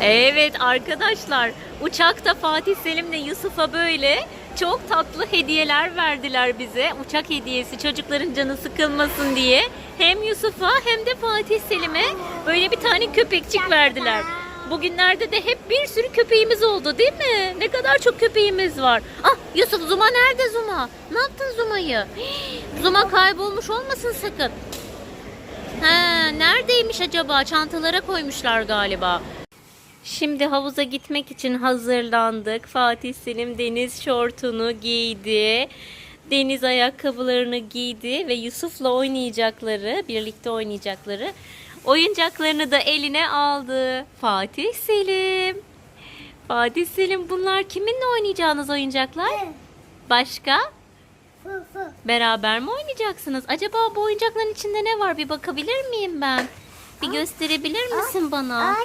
Evet arkadaşlar, uçakta Fatih Selim'le Yusuf'a böyle çok tatlı hediyeler verdiler bize. Uçak hediyesi, çocukların canı sıkılmasın diye. Hem Yusuf'a hem de Fatih Selim'e böyle bir tane köpekçik verdiler. Bugünlerde de hep bir sürü köpeğimiz oldu değil mi? Ne kadar çok köpeğimiz var. Ah Yusuf, Zuma nerede Zuma? Ne yaptın Zuma'yı? Zuma kaybolmuş olmasın sakın. Neredeymiş acaba? Çantalara koymuşlar galiba. Şimdi havuza gitmek için hazırlandık. Fatih Selim deniz şortunu giydi. Deniz ayakkabılarını giydi ve Yusuf'la oynayacakları, birlikte oynayacakları oyuncaklarını da eline aldı. Fatih Selim. Fatih Selim, bunlar kiminle oynayacağınız oyuncaklar? Başka? Beraber mi oynayacaksınız? Acaba bu oyuncakların içinde ne var? Bir bakabilir miyim ben? Bir gösterebilir misin bana?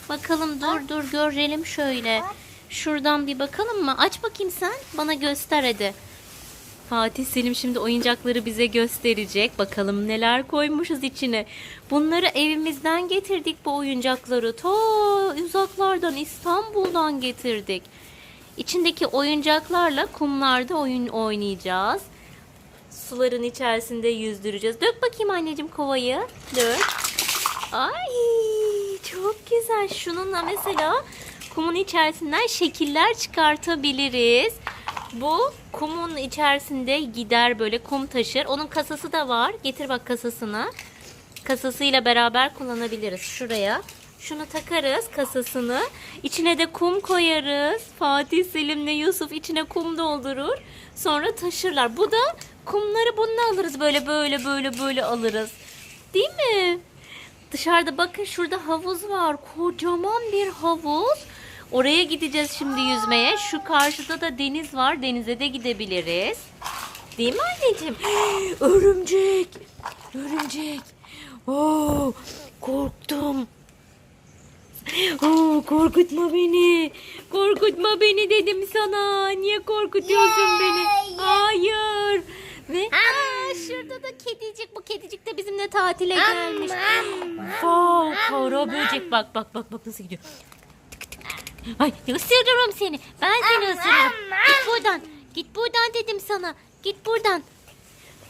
Bakalım, dur görelim şöyle. Şuradan bir bakalım mı? Aç bakayım sen. Bana göster hadi. Fatih Selim şimdi oyuncakları bize gösterecek. Bakalım neler koymuşuz içine. Bunları evimizden getirdik, bu oyuncakları. Ta uzaklardan, İstanbul'dan getirdik. İçindeki oyuncaklarla kumlarda oyun oynayacağız. Suların içerisinde yüzdüreceğiz. Dök bakayım anneciğim kovayı. Dök. Ay çok güzel. Şununla mesela kumun içerisinden şekiller çıkartabiliriz. Bu kumun içerisinde gider, böyle kum taşır. Onun kasası da var. Getir bak kasasını. Kasasıyla beraber kullanabiliriz. Şuraya. Şunu takarız, kasasını. İçine de kum koyarız. Fatih Selim'le Yusuf içine kum doldurur. Sonra taşırlar. Bu da kumları bununla alırız. Böyle alırız. Değil mi? Dışarıda bakın, şurada havuz var. Kocaman bir havuz. Oraya gideceğiz şimdi yüzmeye. Şu karşıda da deniz var. Denize de gidebiliriz. Değil mi anneciğim? Örümcek. Örümcek. Oo, korktum. Oo, korkutma beni. Korkutma beni dedim sana. Niye korkutuyorsun beni? Hayır. Ve şurada da kedicik. Bu kedicik de bizimle tatile gelmiş. Wow, kara böcek. Bak nasıl gidiyor. Ay, ısırırım seni. Ben seni ısırırım. Git buradan. Git buradan dedim sana. Git buradan.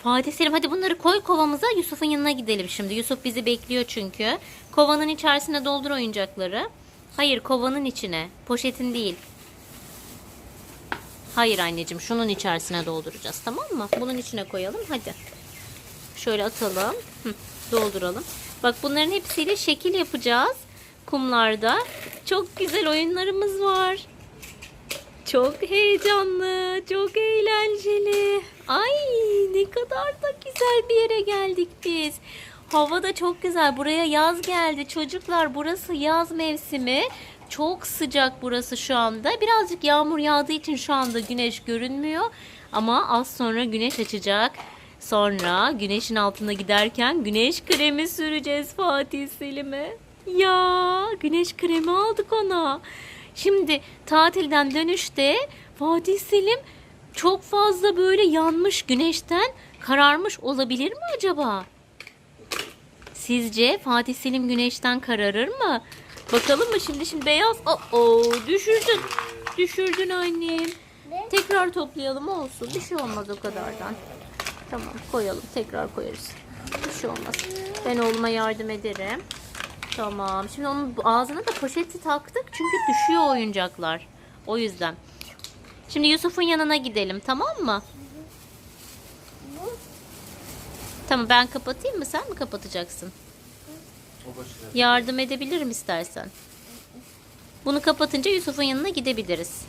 Fatih Selim, hadi bunları koy kovamıza. Yusuf'un yanına gidelim şimdi. Yusuf bizi bekliyor çünkü. Kovanın içerisine doldur oyuncakları. Hayır, kovanın içine. Poşetin değil. Hayır anneciğim, şunun içerisine dolduracağız, tamam mı? Bunun içine koyalım hadi. Şöyle atalım. Dolduralım. Bak, bunların hepsiyle şekil yapacağız. Kumlarda. Çok güzel oyunlarımız var. Çok heyecanlı, çok eğlenceli. Ay, ne kadar da güzel bir yere geldik biz. Hava da çok güzel. Buraya yaz geldi. Çocuklar, burası yaz mevsimi. Çok sıcak burası şu anda. Birazcık yağmur yağdığı için şu anda güneş görünmüyor. Ama az sonra güneş açacak. Sonra güneşin altında giderken güneş kremi süreceğiz Fatih Selim'e. Ya, güneş kremi aldık ona. Şimdi tatilden dönüşte Fatih Selim çok fazla böyle yanmış, güneşten kararmış olabilir mi acaba? Sizce Fatih Selim güneşten kararır mı? Bakalım mı şimdi beyaz? Düşürdün. Düşürdün annem. Tekrar toplayalım, olsun. Bir şey olmaz o kadardan. Tamam, koyalım. Tekrar koyarız. Bir şey olmaz. Ben oğluma yardım ederim. Tamam. Şimdi onun ağzına da poşeti taktık. Çünkü düşüyor oyuncaklar. O yüzden. Şimdi Yusuf'un yanına gidelim, tamam mı? Tamam, ben kapatayım mı? Sen mi kapatacaksın? Yardım edebilirim istersen. Bunu kapatınca Yusuf'un yanına gidebiliriz.